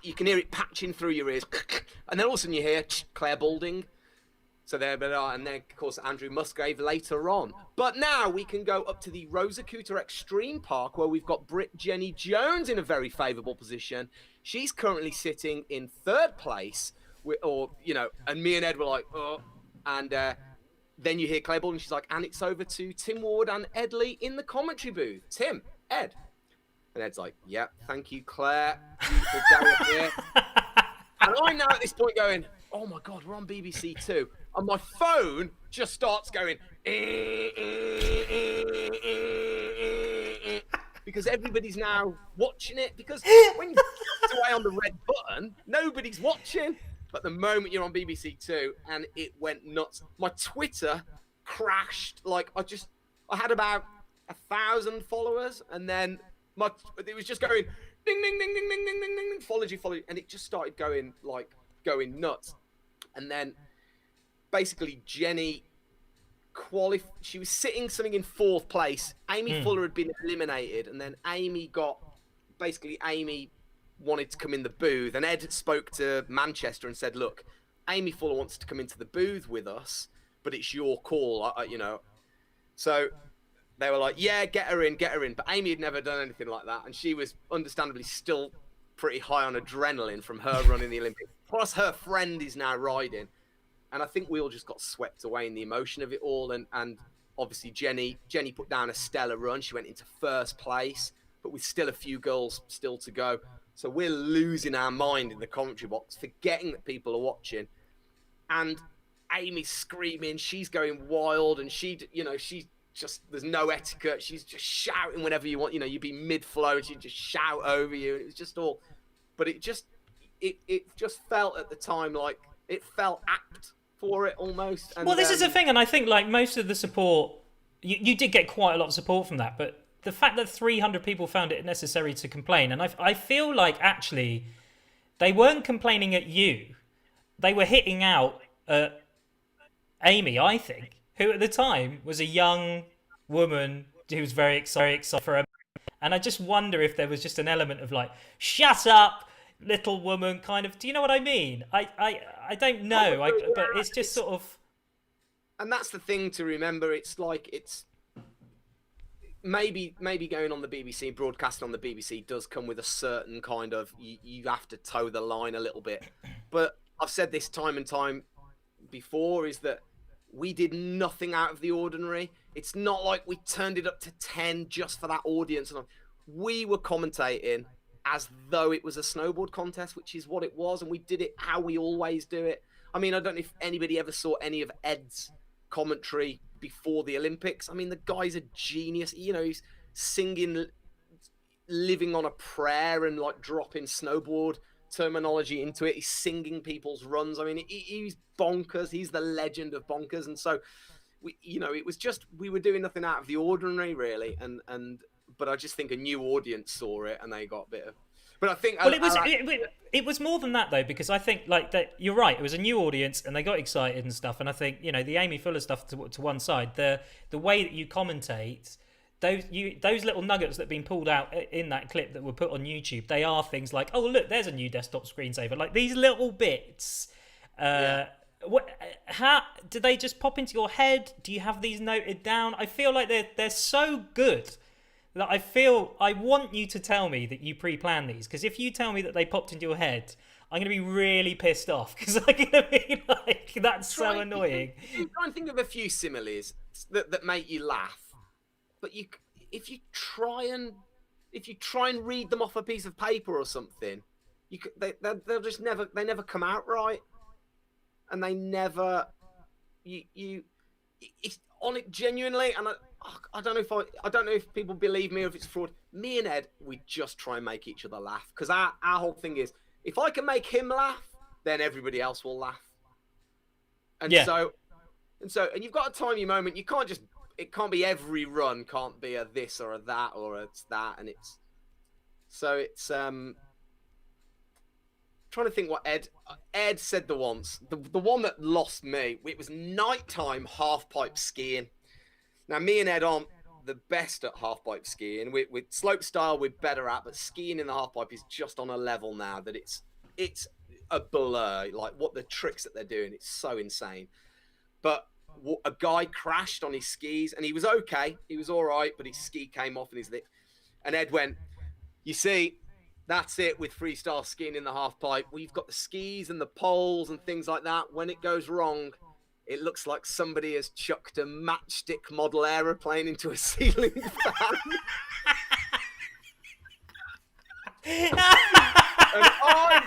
You can hear it patching through your ears. And then all of a sudden you hear Claire Balding. So there, and then, of course, Andrew Musgrave later on. But now we can go up to the Rosacuta Extreme Park, where we've got Jenny Jones in a very favourable position. She's currently sitting in third place, and me and Ed were like, oh. And then you hear Claire Baldwin, she's like, and it's over to Tim Ward and Ed Lee in the commentary booth. Tim, Ed. And Ed's like, yeah, thank you, Claire. Beautiful day up here. And I'm now at this point going, oh my God, we're on BBC Two. And my phone just starts going, because everybody's now watching it. Because when you put away on the red button, nobody's watching. But the moment you're on BBC Two, and it went nuts. My Twitter crashed. Like I had about 1,000 followers, and then it was just going ding, ding, ding, ding, ding, ding, ding, ding, followed you, and it just started going nuts. And then basically Jenny she was sitting something in fourth place. Amy Fuller had been eliminated, and then Amy wanted to come in the booth, and Ed spoke to Manchester and said, look, Amy Fuller wants to come into the booth with us, but it's your call, So they were like, yeah, get her in. But Amy had never done anything like that, and she was understandably still pretty high on adrenaline from her running the Olympics. Plus her friend is now riding. And I think we all just got swept away in the emotion of it all. And obviously Jenny put down a stellar run. She went into first place, but with still a few girls still to go. So we're losing our mind in the commentary box, forgetting that people are watching. And Amy's screaming, she's going wild, and she's just, there's no etiquette. She's just shouting whenever you want. You'd be mid-flow and she'd just shout over you. And it was just all, but it just felt at the time like it felt apt for it almost. And well, this is the thing, and I think like most of the support, you did get quite a lot of support from that, but the fact that 300 people found it necessary to complain, and I feel like actually they weren't complaining at you, they were hitting out at Amy, I think, who at the time was a young woman who was very excited for her. And I just wonder if there was just an element of like, shut up, little woman, kind of. Do you know what I mean? I don't know, but it's just sort of. And that's the thing to remember. It's like maybe going on the BBC, broadcasting on the BBC does come with a certain kind of you have to toe the line a little bit. But I've said this time and time before, is that we did nothing out of the ordinary. It's not like we turned it up to 10 just for that audience. We were commentating as though it was a snowboard contest, which is what it was, and we did it how we always do it. I mean, I don't know if anybody ever saw any of Ed's commentary before the Olympics. I mean, the guy's a genius. You know, he's singing, living on a prayer and like dropping snowboard terminology into it. He's singing people's runs. I mean, he's bonkers. He's the legend of bonkers. And so, it was just, we were doing nothing out of the ordinary, really. But I just think a new audience saw it and they got a bit of. But I think it was more than that though, because I think like that you're right. It was a new audience and they got excited and stuff. And I think the Amy Fuller stuff to one side, the way that you commentate, those little nuggets that have been pulled out in that clip that were put on YouTube, they are things like, oh look, there's a new desktop screensaver. Like these little bits. How do they just pop into your head? Do you have these noted down? I feel like they're so good. That I want you to tell me that you pre-planned these, because if you tell me that they popped into your head, I'm going to be really pissed off, because I'm going to be like, that's so annoying. You try and think of a few similes that make you laugh, but if you try and read them off a piece of paper or something, they'll just never come out right, and they never it's on it genuinely, and I don't know if people believe me or if it's fraud. Me and Ed, we just try and make each other laugh, because our whole thing is, if I can make him laugh, then everybody else will laugh. And so you've got to time your moment. You can't it can't be every run can't be a this or a that or it's that, and it's trying to think what Ed said the one that lost me. It was nighttime half pipe skiing. Now, me and Ed aren't the best at half-pipe skiing. With slope style, we're better at, but skiing in the half-pipe is just on a level now that it's a blur. Like, what the tricks that they're doing, it's so insane. But a guy crashed on his skis, and he was okay. He was all right, but his ski came off, and Ed went, you see, that's it with freestyle skiing in the half-pipe. We've got the skis and the poles and things like that. When it goes wrong, it looks like somebody has chucked a matchstick model aeroplane into a ceiling fan. And I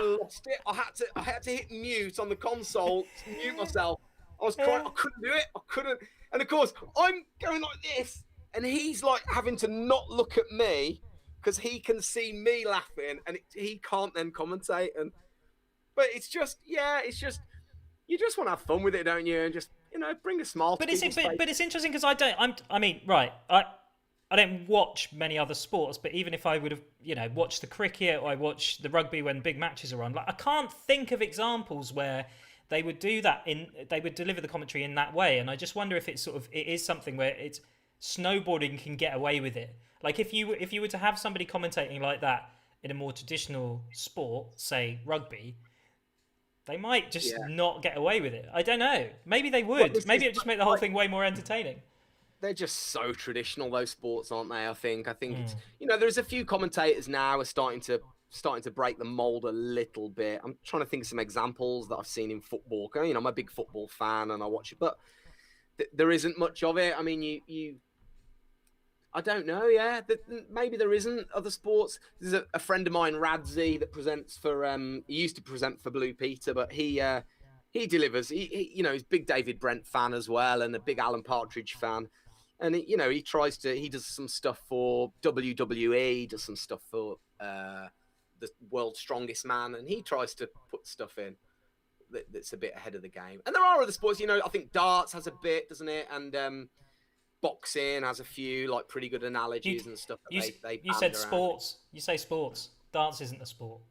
lost it. I had to hit mute on the console to mute myself. I was trying. I couldn't do it. I couldn't. And of course, I'm going like this, and he's like having to not look at me because he can see me laughing, and he can't then commentate. But it's just. You just want to have fun with it, don't you? And just, bring a smile to people's face. But it's interesting because I don't watch many other sports, but even if I would have, watched the cricket or I watched the rugby when big matches are on, like I can't think of examples where they would do that they would deliver the commentary in that way. And I just wonder if it is something where it's snowboarding can get away with it. Like if you were to have somebody commentating like that in a more traditional sport, say rugby, they might just not get away with it. I don't know. Maybe they would. Maybe it would just make the whole thing way more entertaining. They're just so traditional, those sports, aren't they? I think it's, there's a few commentators now are starting to break the mold a little bit. I'm trying to think of some examples that I've seen in football. I'm a big football fan and I watch it, but there isn't much of it. I mean, I don't know. Yeah, maybe there isn't other sports. There's a friend of mine, Radzi, that presents for. He used to present for Blue Peter, but he delivers. He's a big David Brent fan as well, and a big Alan Partridge fan. And he tries to. He does some stuff for WWE, does some stuff for the World's Strongest Man, and he tries to put stuff in that's a bit ahead of the game. And there are other sports. I think darts has a bit, doesn't it? And boxing has a few like pretty good analogies and stuff. You said sports. You say sports. Darts isn't a sport.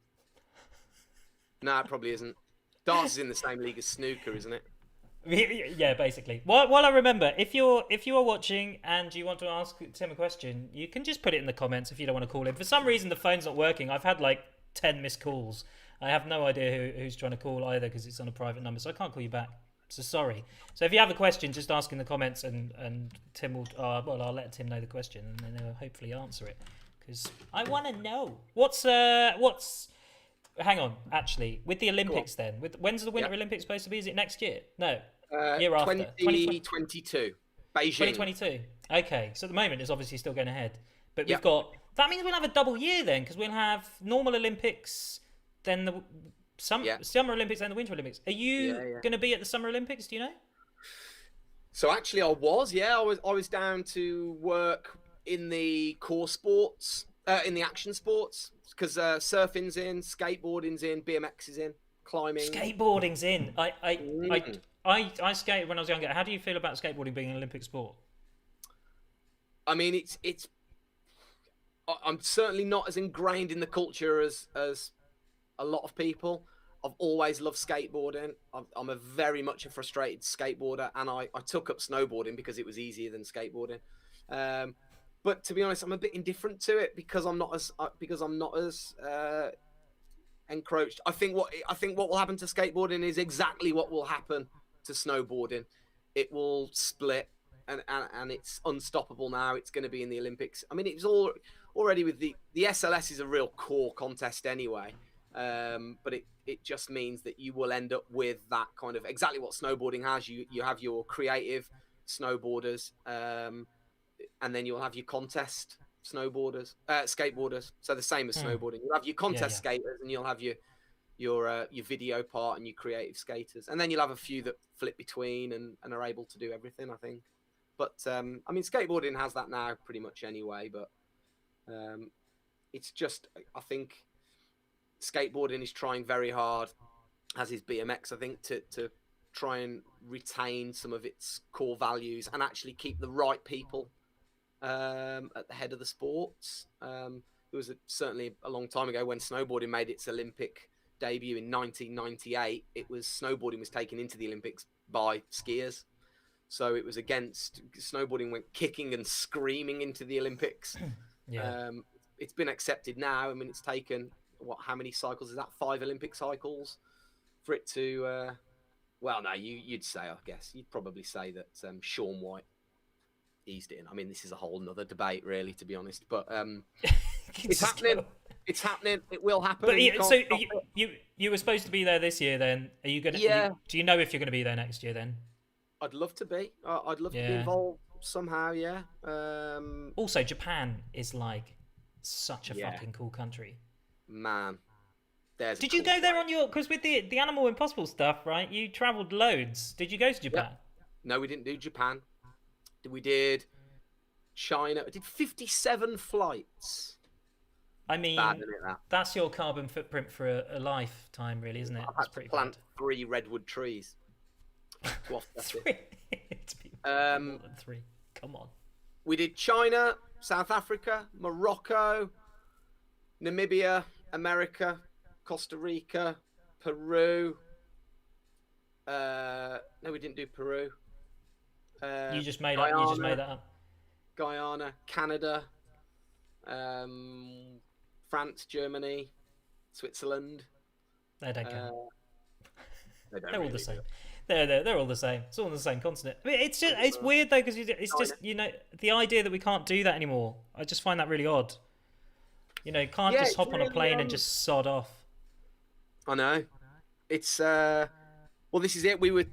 No, it probably isn't. Darts is in the same league as snooker, isn't it? Yeah, basically. While I remember, if you are watching and you want to ask Tim a question, you can just put it in the comments if you don't want to call in. For some reason, the phone's not working. I've had like 10 missed calls. I have no idea who's trying to call either because it's on a private number, so I can't call you back. So sorry. So if you have a question, just ask in the comments, and Tim will. I'll let Tim know the question, and then he'll hopefully answer it. Because I want to know what's. Hang on, actually, with the Olympics then. When's the Winter Olympics supposed to be? Is it next year? No, year after. 2022, Beijing. 2022. Okay, so at the moment it's obviously still going ahead, but we've got. That means we'll have a double year then, because we'll have normal Olympics, then the Summer Olympics and the Winter Olympics. Are you Yeah. going to be at the Summer Olympics? Do you know? So actually, I was down to work in the core sports, in the action sports, because surfing's in, skateboarding's in, BMX is in, climbing. Skateboarding's in. I skated when I was younger. How do you feel about skateboarding being an Olympic sport? I mean, I'm certainly not as ingrained in the culture as a lot of people. I've always loved skateboarding. I'm a very much a frustrated skateboarder, and I took up snowboarding because it was easier than skateboarding. But to be honest, I'm a bit indifferent to it because I'm not as encroached. I think what will happen to skateboarding is exactly what will happen to snowboarding. It will split, and it's unstoppable now. It's going to be in the Olympics. I mean, it's already with the SLS is a real core contest anyway. But it just means that you will end up with that kind of exactly what snowboarding has. You have your creative snowboarders, and then you'll have your contest skateboarders. So the same as snowboarding. You'll have your contest skaters, and you'll have your video part and your creative skaters, and then you'll have a few that flip between and are able to do everything, I think. But I mean, skateboarding has that now pretty much anyway. But it's just, I think skateboarding is trying very hard, as is BMX, I think, to try and retain some of its core values and actually keep the right people at the head of the sports. It was certainly a long time ago when snowboarding made its Olympic debut in 1998. Snowboarding was taken into the Olympics by skiers. So it was snowboarding went kicking and screaming into the Olympics. It's been accepted now. I mean, it's taken, how many cycles is that? 5 Olympic cycles for it to, well, no, you'd say, I guess, you'd probably say that Shaun White eased it in. I mean, this is a whole nother debate, really, to be honest, but it's happening. It's happening. It will happen. But so you were supposed to be there this year then. Are you going to, do you know if you're going to be there next year then? I'd love to be. I'd love to be involved somehow, yeah. Also, Japan is like such a fucking cool country. Man, did you go there on your, because with the Animal Impossible stuff, right? You travelled loads. Did you go to Japan? No, we didn't do Japan. We did China. I did 57 flights. I mean, that's your carbon footprint for a lifetime, really, isn't it? I've had to plant 3 redwood trees. To offset it. It's more than 3. Come on. We did China, South Africa, Morocco, Namibia, America, Costa Rica, Peru. No, we didn't do Peru. You just made that up. Guyana, Canada, France, Germany, Switzerland. They don't count. They're all the same. They're all the same. It's all on the same continent. I mean, it's weird though, because it's just, you know, the idea that we can't do that anymore. I just find that really odd. You know, you can't just hop on a plane and just sod off. I know. It's well, this is it. We were.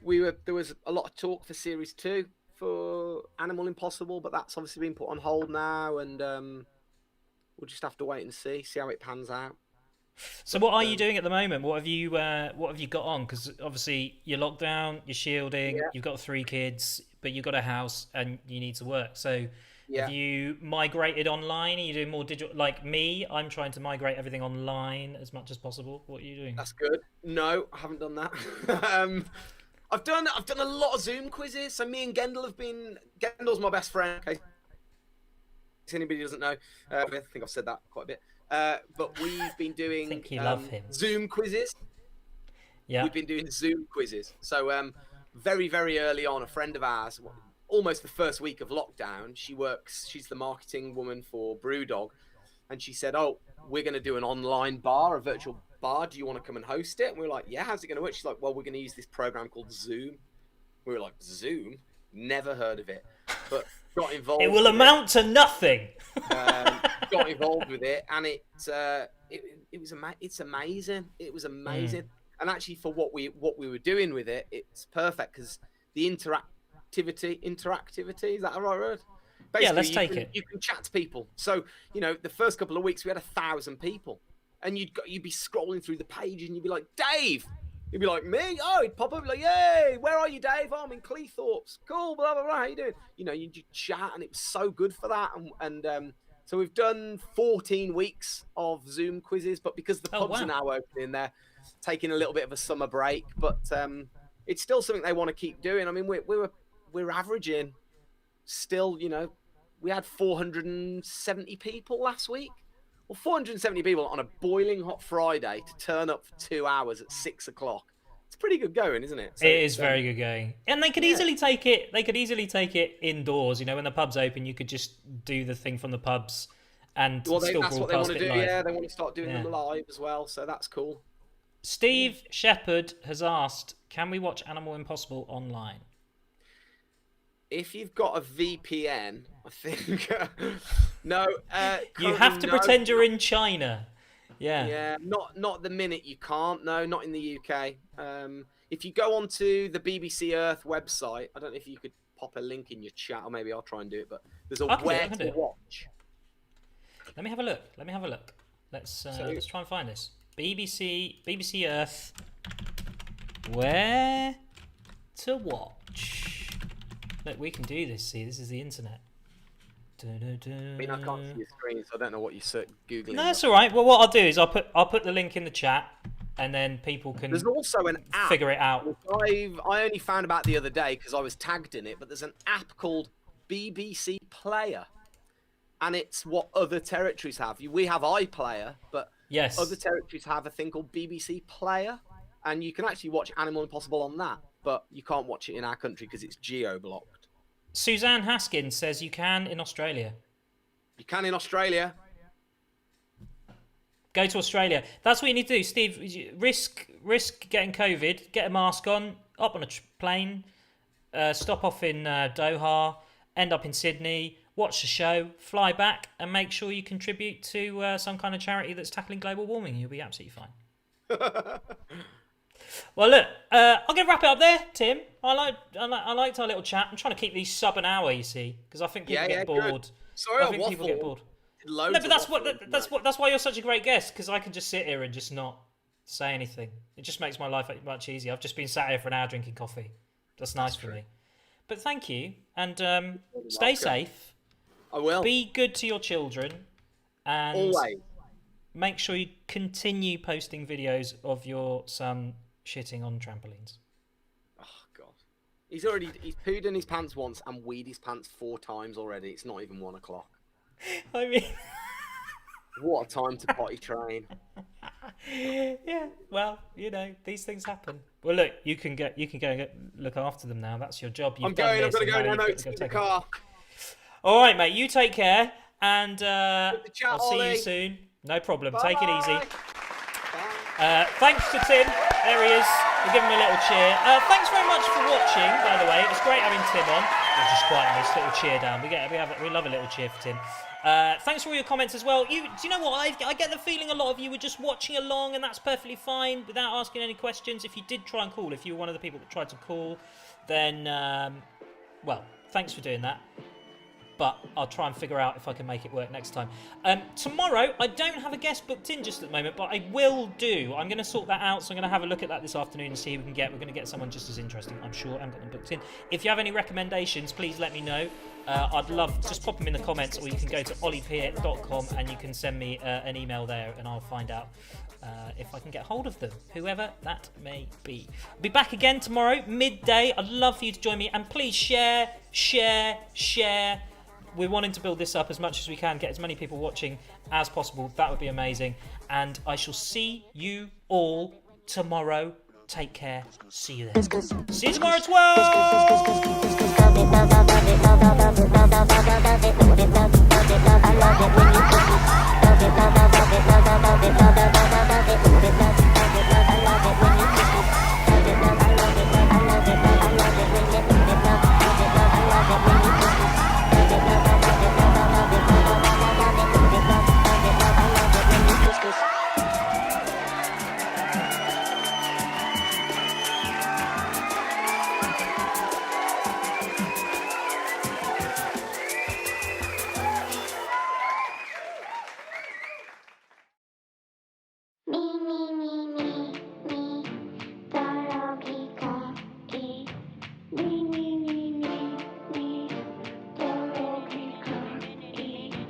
There was a lot of talk for Series 2 for Animal Impossible, but that's obviously been put on hold now, and we'll just have to wait and see how it pans out. So what are you doing at the moment? What have you got on? Because obviously you're locked down, you're shielding, you've got 3 kids, but you've got a house and you need to work. So have you migrated online? Are you doing more digital? Like me, I'm trying to migrate everything online as much as possible. What are you doing? That's good. No, I haven't done that. I've done a lot of Zoom quizzes. So me and Gendel have been. Gendel's my best friend. Okay. If anybody doesn't know, I think I've said that quite a bit. But we've been doing I think you love him. Zoom quizzes. Yeah. We've been doing Zoom quizzes. So very, very early on, a friend of ours, almost the first week of lockdown, she's the marketing woman for Brewdog, and she said, "Oh, we're going to do an online bar, a virtual bar. Do you want to come and host it?" And we were like, "Yeah, how's it going to work?" She's like, "Well, we're going to use this program called Zoom." We were like, "Zoom? Never heard of it." But got involved. It will amount to nothing. Got involved with it, and it's amazing. It was amazing, and actually for what we were doing with it, it's perfect because the interactivity. Is that a right word? Basically, yeah, let's take it. You can chat to people. So you know, the first couple of weeks we had 1,000 people and you'd be scrolling through the page, and you'd be like, Dave. He'd be like, me? Oh, he'd pop up like, yay, where are you, Dave? Oh, I'm in Cleethorpes. Cool, blah, blah, blah. How you doing? You know, you'd chat, and it was so good for that. And so we've done 14 weeks of Zoom quizzes, but because the pubs are now opening, they're taking a little bit of a summer break. But it's still something they want to keep doing. I mean, we're averaging still, you know, we had 470 people last week. Well, 470 people on a boiling hot Friday to turn up for 2 hours at 6 o'clock. It's pretty good going, isn't it? So it is very good going, and they could easily take it. They could easily take it indoors. You know, when the pubs open, you could just do the thing from the pubs, and still that's what they broadcast want to it do. live. Yeah, they want to start doing them live as well. So that's cool. Steve Shepherd has asked, "Can we watch Animal Impossible online?" If you've got a VPN, I think no. You have to pretend you're in China. Yeah. Yeah, not the minute you can't. No, not in the UK. If you go onto the BBC Earth website, I don't know if you could pop a link in your chat, or maybe I'll try and do it. But there's a where to watch. Let me have a look. Let's try and find this. BBC Earth. Where to watch? Look, we can do this. See, this is the internet. I mean, I can't see your screen, so I don't know what you're googling. No, that's all right. Well, what I'll do is I'll put the link in the chat, and then people can. There's also an app. Figure it out. I only found about the other day because I was tagged in it. But there's an app called BBC Player, and it's what other territories have. We have iPlayer, but yes, other territories have a thing called BBC Player, and you can actually watch Animal Impossible on that. But you can't watch it in our country because it's geo-blocked. Suzanne Haskins says you can in Australia. You can in Australia. Go to Australia. That's what you need to do, Steve. Risk getting COVID. Get a mask on. Up on a plane. Stop off in Doha. End up in Sydney. Watch the show. Fly back and make sure you contribute to some kind of charity that's tackling global warming. You'll be absolutely fine. Well, look, I'm going to wrap it up there, Tim. I liked our little chat. I'm trying to keep these sub an hour, you see, because I think people get bored. Good. Sorry, I think people get bored. No, but that's why you're such a great guest, because I can just sit here and just not say anything. It just makes my life much easier. I've just been sat here for an hour drinking coffee. That's nice for me. But thank you, and stay safe. I will. Be good to your children, and always make sure you continue posting videos of your son shitting on trampolines. Oh God, he's pooed in his pants once and weed his pants 4 times already. It's not even 1 o'clock. I mean, what a time to potty train. Yeah, well, you know, these things happen. Well, look, you can go and look after them now. That's your job. I'm going to go now. No, to the car. All right, mate. You take care, and chat, I'll see Ollie. you soon. No problem. Bye. Take it easy. Thanks to Tim. There he is. We'll give him a little cheer. Thanks very much for watching, by the way. It was great having Tim on. It was just quite a nice little cheer down. We love a little cheer for Tim. Thanks for all your comments as well. Do you know what? I get the feeling a lot of you were just watching along, and that's perfectly fine without asking any questions. If you did try and call, if you were one of the people that tried to call, then, well, thanks for doing that. But I'll try and figure out if I can make it work next time. Tomorrow, I don't have a guest booked in just at the moment, but I will do. I'm going to sort that out, so I'm going to have a look at that this afternoon and see who we can get. We're going to get someone just as interesting, I'm sure. I haven't got them booked in. If you have any recommendations, please let me know. I'd love, just pop them in the comments, or you can go to olliepeer.com and you can send me an email there, and I'll find out if I can get hold of them, whoever that may be. I'll be back again tomorrow, midday. I'd love for you to join me, and please share. We're wanting to build this up as much as we can, get as many people watching as possible. That would be amazing. And I shall see you all tomorrow. Take care. See you then. See you tomorrow at 12!